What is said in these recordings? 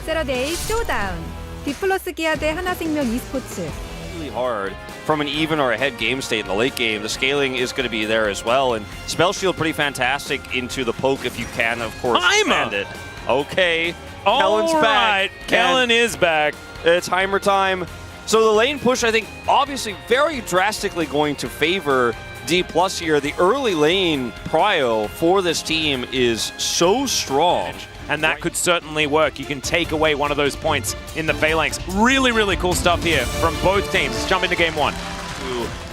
세러데이 쇼다운 디플러스 기아 대 하나생명 e스포츠. Really hard from an even or ahead game state in the late game. The scaling is going to be there as well, and Spell Shield pretty fantastic into the poke if you can, of course, expand it. Okay, Kellen's back. Kellen is back. It's Heimer time. So the lane push, I think, obviously very drastically going to favor D+ here. The early lane prio for this team is so strong. And that could certainly work. You can take away one of those points in the phalanx. Really, really cool stuff here from both teams. Let's jump into game one.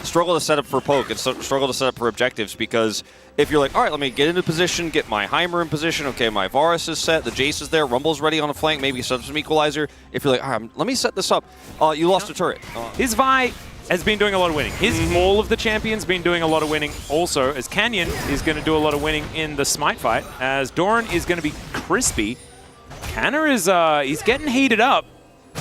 Struggle to set up for poke and struggle to set up for objectives, because if you're like, all right, let me get into position, get my Heimer in position, okay, my Varus is set, the Jace is there, Rumble's ready on the flank, maybe set up some equalizer. If you're like, all right, let me set this up, you lost a turret. His Vi has been doing a lot of winning. All of the champions been doing a lot of winning also, as Canyon is going to do a lot of winning in the Smite fight, as Doran is going to be crispy. Canna is he's getting heated up,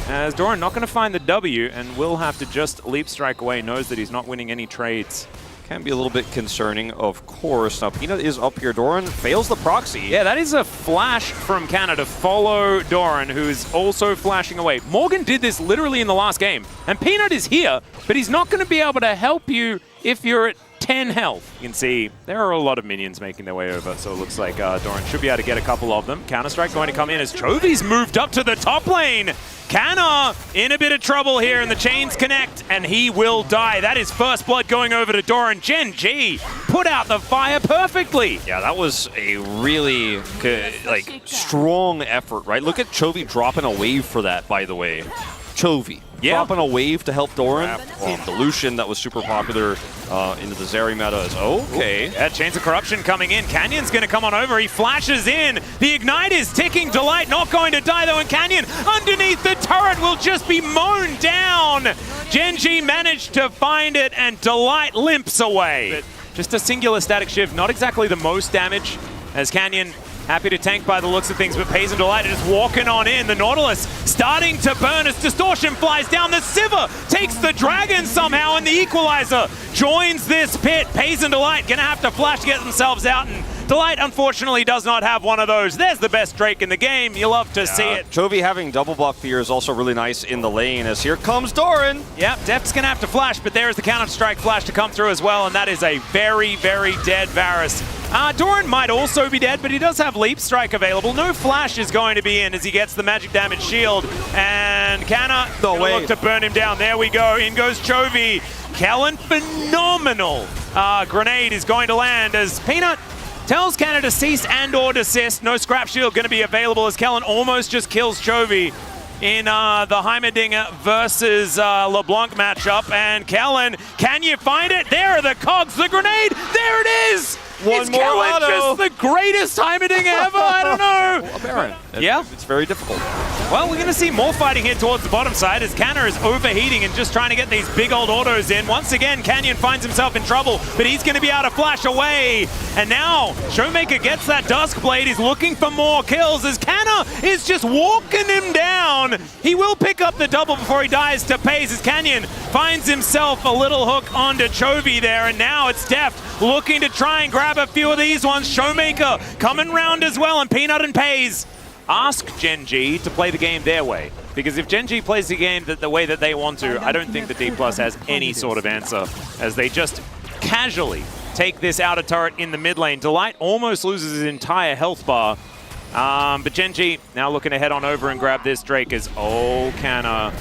as Doran not going to find the W and will have to just leap strike away, knows that he's not winning any trades. Can be a little bit concerning, of course. Now, Peanut is up here. Doran fails the proxy. Yeah, that is a flash from Canna to follow Doran, who is also flashing away. Morgan did this literally in the last game, and Peanut is here, but he's not going to be able to help you if you're at 10 health. You can see there are a lot of minions making their way over, so it looks like Doran should be able to get a couple of them. Counter-Strike going to come in as Chovy's moved up to the top lane. Canna in a bit of trouble here, and the chains connect, and he will die. That is first blood going over to Doran. Gen G put out the fire perfectly. Yeah, that was a really strong effort, right? Look at Chovy dropping a wave for that, by the way. Chovy. Yeah. Dropping a wave to help Doran. The Lucian that was super popular into the Zeri meta is okay. Yeah, Chains of Corruption coming in. Canyon's going to come on over. He flashes in. The Ignite is ticking. Delight not going to die though, and Canyon underneath the turret will just be mown down. Gen G managed to find it, and Delight limps away. But just a singular static shift, not exactly the most damage, as Canyon happy to tank by the looks of things, but Pays and Delight are just walking on in. The Nautilus starting to burn as Distortion flies down. The Sivir takes the Dragon somehow, and the Equalizer joins this pit. Pays and Delight gonna have to flash to get themselves out, and Delight unfortunately does not have one of those. There's the best Drake in the game. You love to see it. Chovy having double buff here is also really nice in the lane, as here comes Doran. Yep, Def's gonna have to flash, but there's the Counter-Strike flash to come through as well, and that is a very, very dead Varus. Doran might also be dead, but he does have Leap Strike available. No flash is going to be in as he gets the magic damage shield, and Canna look to burn him down. There we go. In goes Chovy. Kellen, phenomenal grenade is going to land as Peanut tells Canna to cease and or desist. No scrap shield going to be available as Kellen almost just kills Chovy in the Heimerdinger versus LeBlanc matchup. And Kellen, can you find it? There are the cogs, the grenade, there it is! Is Kellen just the greatest Heimerdinger ever? I don't know. Well, Baron. Yeah. It's very difficult. Well, we're going to see more fighting here towards the bottom side as Canna is overheating and just trying to get these big old autos in. Once again, Canyon finds himself in trouble, but he's going to be able to flash away. And now, Showmaker gets that Duskblade. He's looking for more kills as Canna is just walking him down. He will pick up the double before he dies to Pays as Canyon finds himself a little hook onto Chovy there. And now it's Deft looking to try and grab a few of these ones. Showmaker coming round as well, and Peanut and Pays ask Gen G to play the game their way. Because if Gen G plays the game the way that they want to, I don't think the D+ has any sort of answer, as they just casually take this outer turret in the mid lane. Delight almost loses his entire health bar. But Gen G now looking to head on over and grab this Drake as, Canna,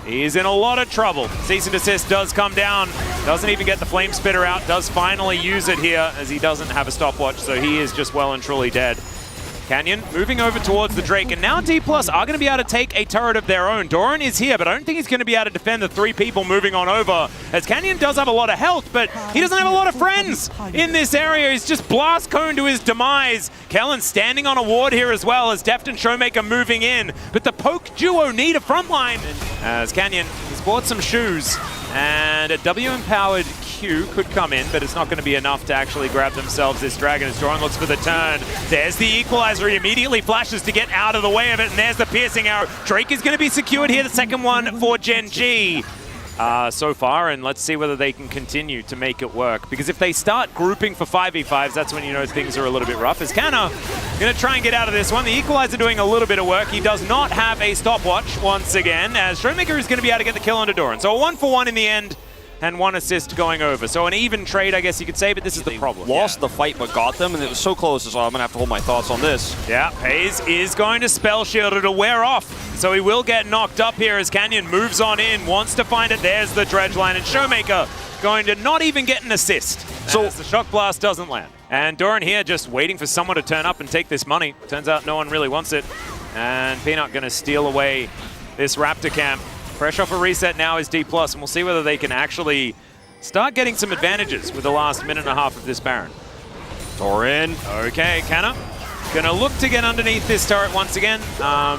he's in a lot of trouble. Cease and desist does come down. Doesn't even get the flame spitter out. Does finally use it here as he doesn't have a stopwatch, so he is just well and truly dead. Canyon moving over towards the Drake, and now D+ are going to be able to take a turret of their own. Doran is here, but I don't think he's going to be able to defend the three people moving on over, as Canyon does have a lot of health, but he doesn't have a lot of friends in this area. He's just blast cone to his demise. Kellen standing on a ward here as well, as Deft and Showmaker moving in, but the poke duo need a front line, as Canyon has bought some shoes, and a W-empowered Q could come in, but it's not going to be enough to actually grab themselves this dragon as Doran looks for the turn. There's the equalizer. He immediately flashes to get out of the way of it, and there's the piercing arrow. Drake is going to be secured here, the second one for Gen G. so far, and let's see whether they can continue to make it work. Because if they start grouping for 5v5s, that's when you know things are a little bit rough. As Canna going to try and get out of this one. The Equalizer doing a little bit of work. He does not have a stopwatch once again, as Showmaker is going to be able to get the kill on Doran. So a 1-for-1 in the end, and 1 assist going over. So an even trade, I guess you could say, but this is the problem. Lost the fight, but got them, and it was so close, so I'm going to have to hold my thoughts on this. Yeah, Hayes is going to Spell Shield. It'll wear off, so he will get knocked up here as Canyon moves on in, wants to find it. There's the dredge line, and Showmaker going to not even get an assist. So the Shock Blast doesn't land. And Doran here just waiting for someone to turn up and take this money. Turns out no one really wants it. And Peanut going to steal away this Raptor camp. Fresh off a reset now is D+, and we'll see whether they can actually start getting some advantages with the last minute and a half of this Baron. Doran. Okay, Canna gonna look to get underneath this turret once again.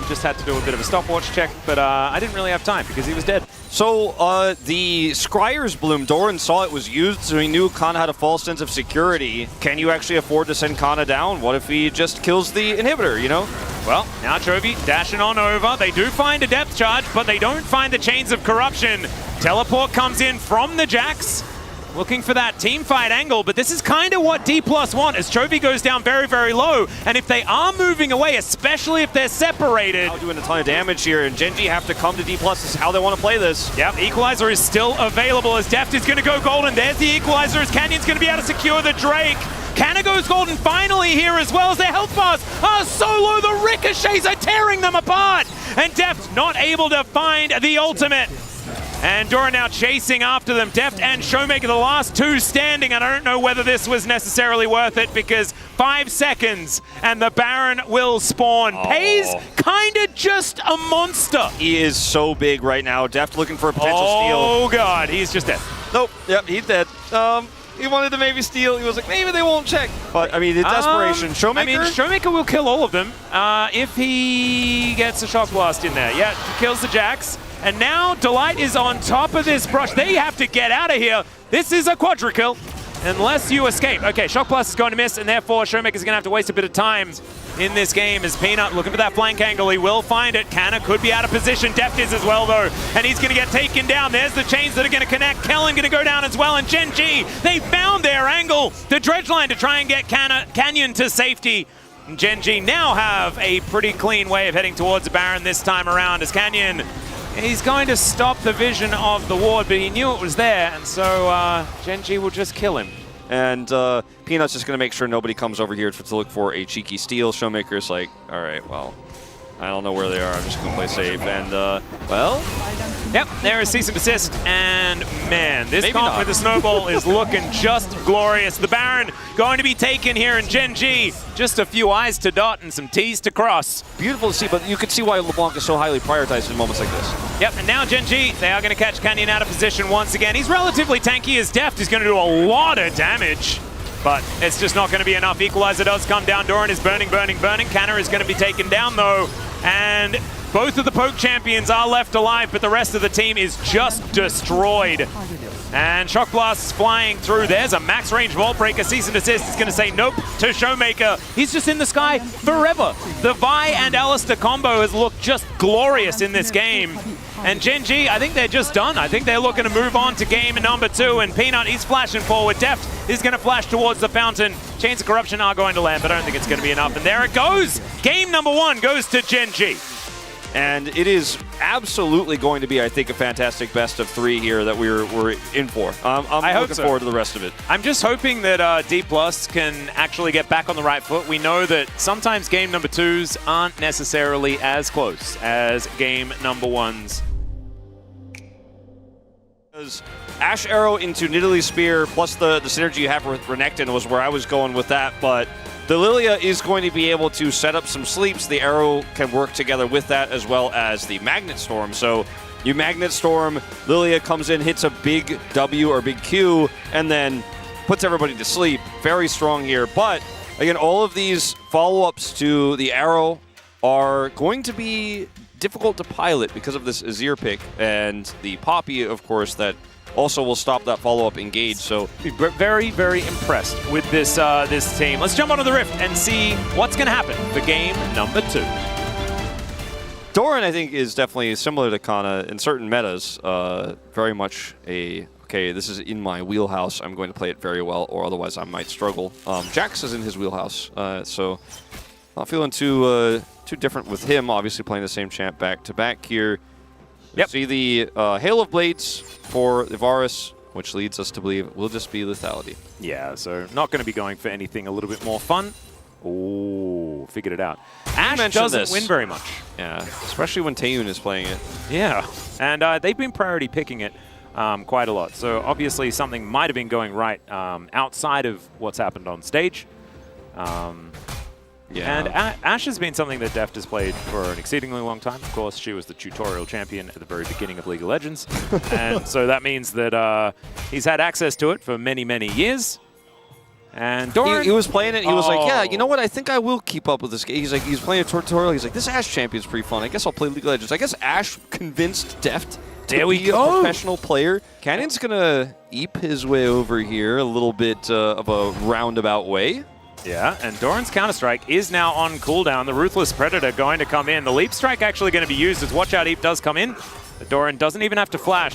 Just had to do a bit of a stopwatch check, but I didn't really have time because he was dead. So the Scryer's Bloom, Doran saw it was used, so he knew Kana had a false sense of security. Can you actually afford to send Kana down? What if he just kills the inhibitor, you know? Well, now Chovy dashing on over. They do find a depth charge, but they don't find the Chains of Corruption. Teleport comes in from the Jax, looking for that team fight angle, but this is kind of what D+ want, as Chovy goes down very, very low. And if they are moving away, especially if they're separated... Now doing a ton of damage here, and Genji have to come to D+. This is how they want to play this. Yep, Equalizer is still available as Deft is going to go golden. There's the Equalizer as Canyon's going to be able to secure the Drake. Canna goes golden finally here as well as their health bars are so low, the ricochets are tearing them apart. And Deft not able to find the ultimate. And Doran now chasing after them. Deft and Showmaker, the last two standing. And I don't know whether this was necessarily worth it because 5 seconds and the Baron will spawn. Pays kind of just a monster. He is so big right now. Deft looking for a potential steal. Oh God, he's just dead. Nope, yep, he's dead. He wanted to maybe steal. He was like, maybe they won't check. But, I mean, it's desperation. Showmaker? I mean, Showmaker will kill all of them if he gets a Shock Blast in there. Yeah, he kills the Jax. And now Delight is on top of this brush. They have to get out of here. This is a quadra kill unless you escape. Okay, Shock Blast is going to miss, and therefore Showmaker's going to have to waste a bit of time in this game as Peanut looking for that flank angle. He will find it. Canna could be out of position. Deft is as well, though. And he's going to get taken down. There's the chains that are going to connect. Kellen going to go down as well. And Genji, they found their angle. The dredge line to try and get Canyon to safety. And Genji now have a pretty clean way of heading towards the Baron this time around as Canyon, he's going to stop the vision of the ward, but he knew it was there. And so Genji will just kill him. And Peanut's just going to make sure nobody comes over here to look for a cheeky steal. Showmaker's like, all right, well, I don't know where they are. I'm just going to play safe. And, well... Yep, there is cease and desist. And, man, this comp with the snowball is looking just glorious. The Baron going to be taken here in Genji. Just a few I's to dot and some T's to cross. Beautiful to see, but you can see why LeBlanc is so highly prioritized in moments like this. Yep, and now Genji, they are going to catch Canyon out of position once again. He's relatively tanky as Deft. He's going to do a lot of damage, but it's just not going to be enough. Equalizer does come down. Doran is burning, burning, burning. Canna is going to be taken down, though. And both of the poke champions are left alive, but the rest of the team is just destroyed. And Shock Blast is flying through. There's a max range Vault Breaker. Cease and Desist is going to say nope to Showmaker. He's just in the sky forever. The Vi and Alistair combo has looked just glorious in this game. And Genji, I think they're just done. I think they're looking to move on to game number 2. And Peanut, he's flashing forward. Deft is going to flash towards the fountain. Chains of Corruption are going to land, but I don't think it's going to be enough. And there it goes. Game number 1 goes to Genji. And it is absolutely going to be, I think, a fantastic best of 3 here that we're in for. I'm looking forward to the rest of it. I'm just hoping that D+ can actually get back on the right foot. We know that sometimes game number 2s aren't necessarily as close as game number 1s. Ash Arrow into Nidalee Spear plus the synergy you have with Renekton was where I was going with that, but the Lilia is going to be able to set up some sleeps. The Arrow can work together with that as well as the Magnet Storm. So you Magnet Storm, Lilia comes in, hits a big W or big Q, and then puts everybody to sleep. Very strong here. But again, all of these follow-ups to the Arrow are going to be difficult to pilot because of this Azir pick and the Poppy, of course, that also will stop that follow-up engage. So very, very impressed with this this team. Let's jump onto the Rift and see what's going to happen for game number 2. Doran, I think, is definitely similar to Kana in certain metas. Very much a, okay, this is in my wheelhouse. I'm going to play it very well, or otherwise I might struggle. Jax is in his wheelhouse, so not feeling too different with him. Obviously playing the same champ back-to-back here. Yep. See the Hail of Blades for the Varus, which leads us to believe it will just be lethality. Yeah, so not going to be going for anything a little bit more fun. Ooh, figured it out. Ash doesn't win very much. Yeah, especially when Taeyun is playing it. Yeah, and they've been priority picking it quite a lot. So obviously something might have been going right outside of what's happened on stage. Yeah. And Ash has been something that Deft has played for an exceedingly long time. Of course, she was the tutorial champion at the very beginning of League of Legends. And so that means that he's had access to it for many, many years. And Doran, he was playing it. He was like, yeah, you know what? I think I will keep up with this game. He's like, he's playing a tutorial. He's like, this Ash champion's pretty fun. I guess I'll play League of Legends. I guess Ash convinced Deft to be a professional player. Canyon's going to eep his way over here a little bit of a roundabout way. Yeah, and Doran's Counter-Strike is now on cooldown. The Ruthless Predator going to come in. The Leap Strike actually going to be used as Watch Out Eep does come in. But Doran doesn't even have to flash.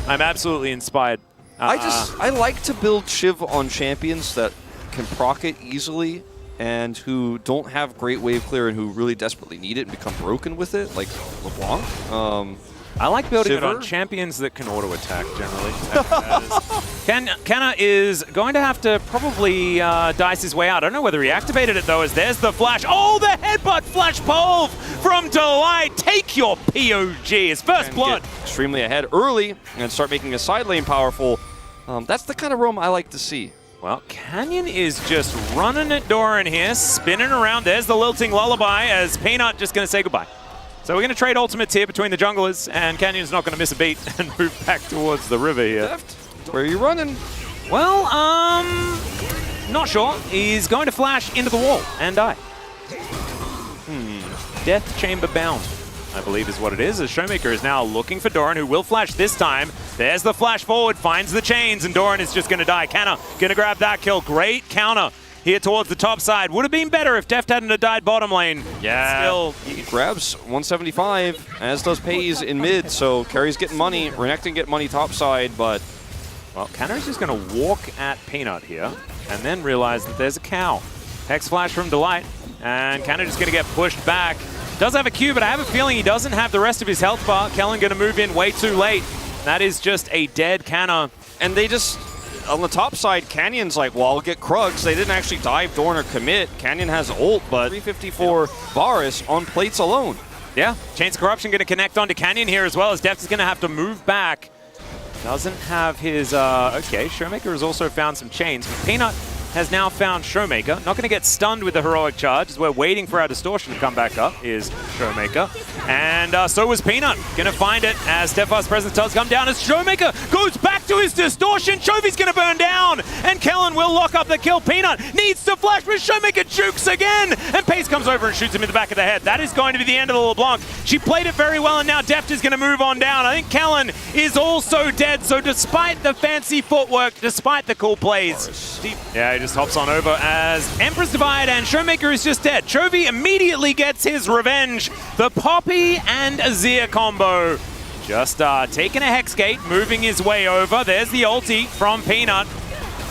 I'm absolutely inspired. I like to build Shiv on champions that can proc it easily and who don't have great wave clear and who really desperately need it and become broken with it, like LeBlanc. I like building Shiver. it on champions that can auto-attack, generally. Kana is going to have to probably dice his way out. I don't know whether he activated it, though, as there's the flash. Oh, the headbutt flash pole from Delight. Take your POG. His first blood. Get extremely ahead early and start making a side lane powerful. That's the kind of roam I like to see. Well, Canyon is just running at Doran here, spinning around. There's the lilting lullaby as Peanut just going to say goodbye. So we're going to trade ultimates here between the junglers, and Canyon's not going to miss a beat and move back towards the river here. Deft, where are you running? Well, not sure. He's going to flash into the wall and die. Death Chamber bound, I believe is what it is, as Showmaker is now looking for Doran, who will flash this time. There's the flash forward, finds the chains, and Doran is just going to die. Kana going to grab that kill. Great counter here towards the top side. Would have been better if Deft hadn't have died bottom lane. Yeah. Still, he grabs 175, as does Pays in mid, so Carrie's getting money. Renekton get money top side, but... Well, Kanner's just going to walk at Peanut here, and then realize that there's a cow. Hex flash from Delight, and Kanner just going to get pushed back. Does have a Q, but I have a feeling he doesn't have the rest of his health bar. Kellen going to move in way too late. That is just a dead Kanner. And they just... On the top side, Canyon's like, well, I'll get Krugs. They didn't actually dive, Dorn, or commit. Canyon has ult, but 354 Varus on plates alone. Yeah, Chains of Corruption going to connect onto Canyon here as well, as Deft is going to have to move back. Doesn't have his... okay, Showmaker has also found some chains. Peanut has now found Showmaker. Not going to get stunned with the heroic charge, as we're waiting for our distortion to come back up, is Showmaker. And so was Peanut. Going to find it as Steadfast Presence does come down, as Showmaker goes back to his distortion. Chovy's going to burn down, and Kellen will lock up the kill. Peanut needs to flash, but Showmaker jukes again, and Pace comes over and shoots him in the back of the head. That is going to be the end of the LeBlanc. She played it very well, and now Deft is going to move on down. I think Kellen is also dead, so despite the fancy footwork, despite the cool plays, yeah, he just hops on over as Empress Divide, and Showmaker is just dead. Chovy immediately gets his revenge. The Poppy and Azir combo. Just taking a Hex Gate, moving his way over. There's the ulti from Peanut.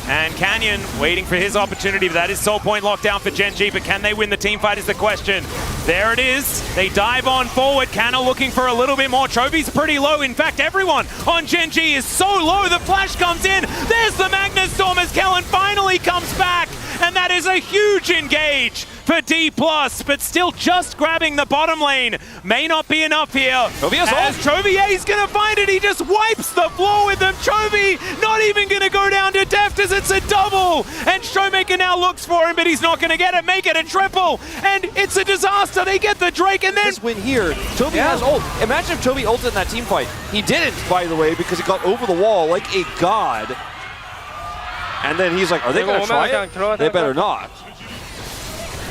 And Canyon waiting for his opportunity, but that is Soul Point lockdown for Gen G, but can they win the team fight is the question. There it is. They dive on forward. Canna looking for a little bit more. Chovy's pretty low. In fact, everyone on Gen G is so low. The flash comes in. There's the Magnus Storm as Kellen finally comes back. And that is a huge engage for D+, but still just grabbing the bottom lane. May not be enough here. Chovy has ult. Chovy, yeah, he's going to find it. He just wipes the floor with them. Chovy not even going to go down to Deft as it's a double. And Showmaker now looks for him, but he's not going to get it. Make it a triple. And it's a disaster. They get the Drake, and then... This win here, Chovy has ult. Imagine if Chovy ulted in that team fight. He didn't, by the way, because he got over the wall like a god. And then he's like, are they going to try it? They better not.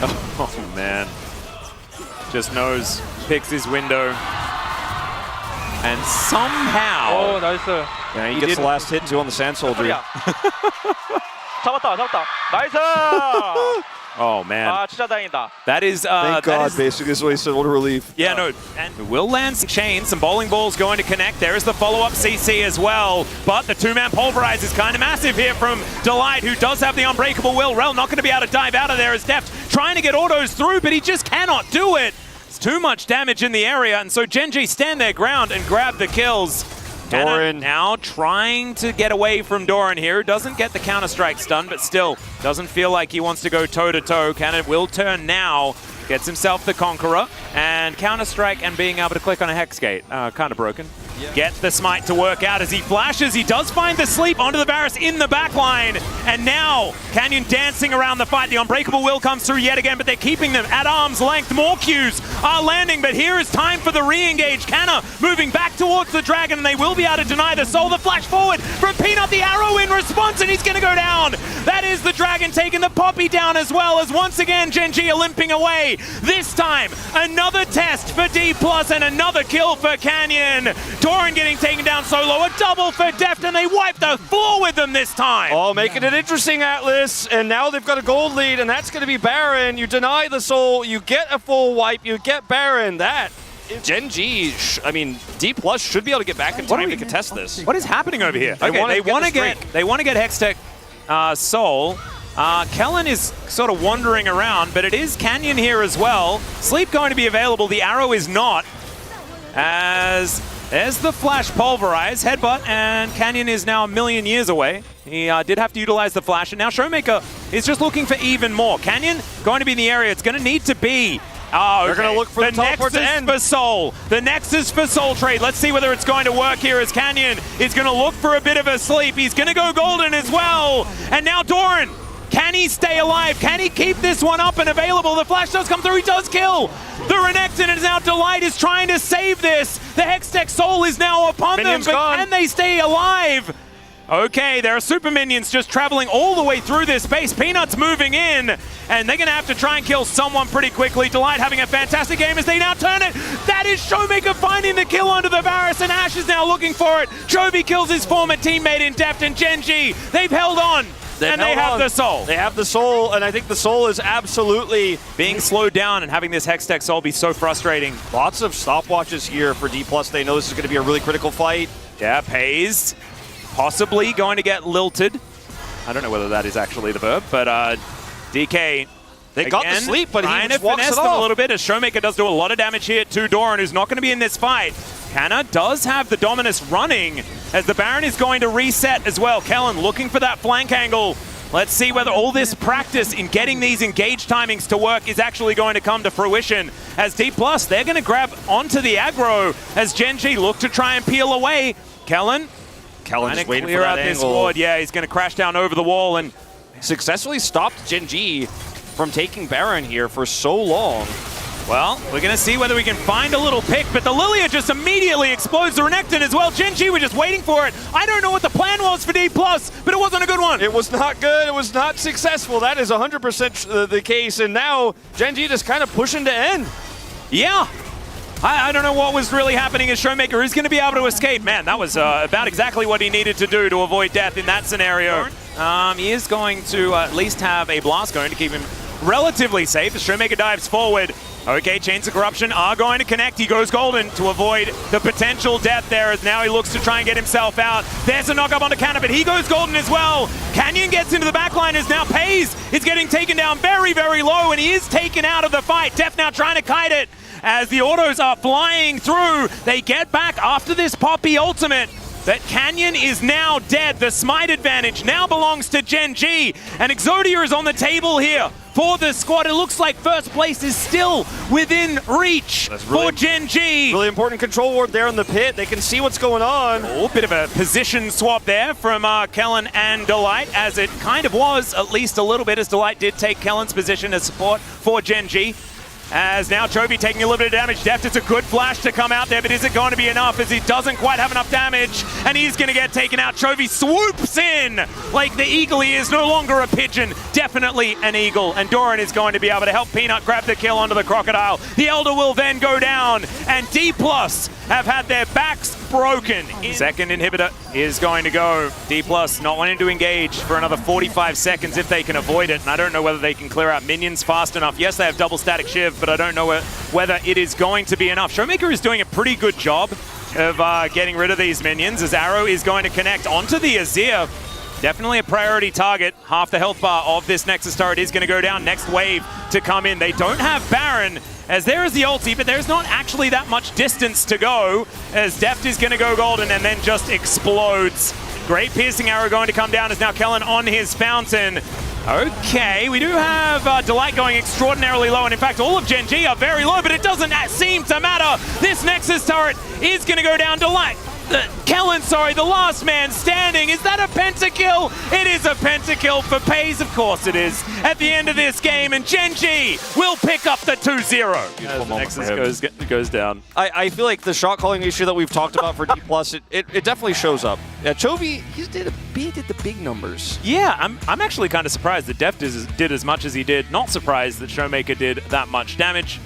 Oh, man. Just knows, picks his window. And somehow... Oh, nice. Yeah, he gets the last hit, too, on the Sand Soldier. 잡았다. 나이스! Oh, man. 진짜 다행이다. That is... Thank that God, is- basically, is what he said. What a relief. Yeah, no, and will land some chains, some bowling balls going to connect. There is the follow-up CC as well, but the two-man pulverize is kind of massive here from Delight, who does have the unbreakable will. Rel not going to be able to dive out of there as Deft trying to get autos through, but he just cannot do it. It's too much damage in the area, and so Gen.G stand their ground and grab the kills. Doran now trying to get away from Doran here. Doesn't get the counter-strike stun, but still doesn't feel like he wants to go toe-to-toe. Cannon will turn now. Gets himself the Conqueror, and counter-strike and being able to click on a Hex Gate. Kind of broken. Yeah. Get the smite to work out as he flashes. He does find the sleep onto the Varus in the back line. And now, Canyon dancing around the fight. The Unbreakable Will comes through yet again, but they're keeping them at arm's length. More Qs are landing, but here is time for the re-engage. Canna moving back towards the Dragon, and they will be able to deny the soul. The flash forward from Peanut, the arrow in response, and he's going to go down. That is the Dragon taking the Poppy down as well, as once again, Gen.G are limping away. This time, another test for D+, and another kill for Canyon. Doran getting taken down solo, a double for Deft, and they wipe the floor with them this time. Oh, making it interesting, Atlas, and now they've got a gold lead, and that's going to be Baron. You deny the soul, you get a full wipe, you get Baron. That Gen.G, I mean, D+ should be able to get back in time to contest this. What is happening over here? Okay, they want to get Hextech Soul. Kellen is sort of wandering around, but it is Canyon here as well. Sleep going to be available. The arrow is not. As there's the flash pulverize, headbutt, and Canyon is now a million years away. He did have to utilize the flash, and now Showmaker is just looking for even more. Canyon going to be in the area. It's going to need to be. Oh, they're going to look for the teleport to end. For Soul. The Nexus for Soul trade. Let's see whether it's going to work here as Canyon is going to look for a bit of a sleep. He's going to go golden as well. And now Doran. Can he stay alive? Can he keep this one up and available? The flash does come through. He does kill the Renekton, and now Delight is trying to save this. The Hextech Soul is now upon Minions them, but gone. can they stay alive? Okay, there are super minions just traveling all the way through this space. Peanut's moving in, and they're going to have to try and kill someone pretty quickly. Delight having a fantastic game as they now turn it. That is Showmaker finding the kill onto the Varus, and Ash is now looking for it. Chovy kills his former teammate in Deft, and Gen.G, they've held on. And they have the soul. They have the soul, and I think the soul is absolutely being slowed down, and having this Hextech Soul be so frustrating. Lots of stopwatches here for D+. They know this is going to be a really critical fight. Yeah, Pays possibly going to get lilted. I don't know whether that is actually the verb, but DK. They got the sleep, but he just walks it off off. A little bit as Showmaker does do a lot of damage here to Doran, who's not going to be in this fight. Canna does have the Dominus running as the Baron is going to reset as well. Kellen looking for that flank angle. Let's see whether all this practice in getting these engage timings to work is actually going to come to fruition. As D+, they're going to grab onto the aggro as Gen.G look to try and peel away. Kellen just waiting clear for out that this angle. ward. Yeah, he's going to crash down over the wall and successfully stopped Gen.G from taking Baron here for so long. Well, we're going to see whether we can find a little pick, but the Lilia just immediately explodes the Renekton as well. Gen.G were just waiting for it. I don't know what the plan was for D+, but it wasn't a good one. It was not good. It was not successful. That is 100% the case, and now Gen.G just kind of pushing to end. Yeah. I don't know what was really happening as Showmaker is going to be able to escape. Man, that was about exactly what he needed to do to avoid death in that scenario. He is going to at least have a blast going to keep him relatively safe as Showmaker dives forward. Okay, Chains of Corruption are going to connect. He goes golden to avoid the potential death there as now he looks to try and get himself out. There's a knock-up onto Canna, but he goes golden as well. Canyon gets into the backline as now Pays is getting taken down very, very low, and he is taken out of the fight. Def now trying to kite it as the autos are flying through. They get back after this Poppy ultimate. That Canyon is now dead. The smite advantage now belongs to Gen.G. And Exodia is on the table here for the squad. It looks like first place is still within reach for Gen.G. Really important control ward there in the pit. They can see what's going on. Oh, bit of a position swap there from Kellen and Delight, as it kind of was, at least a little bit, as Delight did take Kellen's position as support for Gen.G. As now Chovy taking a little bit of damage. Deft, it's a good flash to come out there, but is it going to be enough as he doesn't quite have enough damage? And he's going to get taken out. Chovy swoops in like the eagle he is, no longer a pigeon, definitely an eagle. And Doran is going to be able to help Peanut grab the kill onto the Crocodile. The Elder will then go down, and D+ have had their backs broken. Second inhibitor is going to go. D+ not wanting to engage for another 45 seconds if they can avoid it. And I don't know whether they can clear out minions fast enough. Yes, they have double static shiv, but I don't know whether it is going to be enough. Showmaker is doing a pretty good job of getting rid of these minions as Arrow is going to connect onto the Azir. Definitely a priority target. Half the health bar of this Nexus turret is going to go down. Next wave to come in. They don't have Baron, as there is the ulti, but there's not actually that much distance to go, as Deft is going to go golden and then just explodes. Great piercing arrow going to come down as now Kellen on his fountain. Okay, we do have Delight going extraordinarily low, and in fact all of Gen G are very low, but it doesn't seem to matter. This Nexus turret is going to go down. Delight. Kellen, sorry, the last man standing. Is that a pentakill? It is a pentakill for FaZe, of course it is, at the end of this game, and Gen G will pick up the 2-0. As the Nexus goes down. I feel like the shot calling issue that we've talked about for D+, it definitely shows up. Yeah, Chovy, he did the big numbers. Yeah, I'm actually kind of surprised that Deft did as much as he did. Not surprised that Showmaker did that much damage.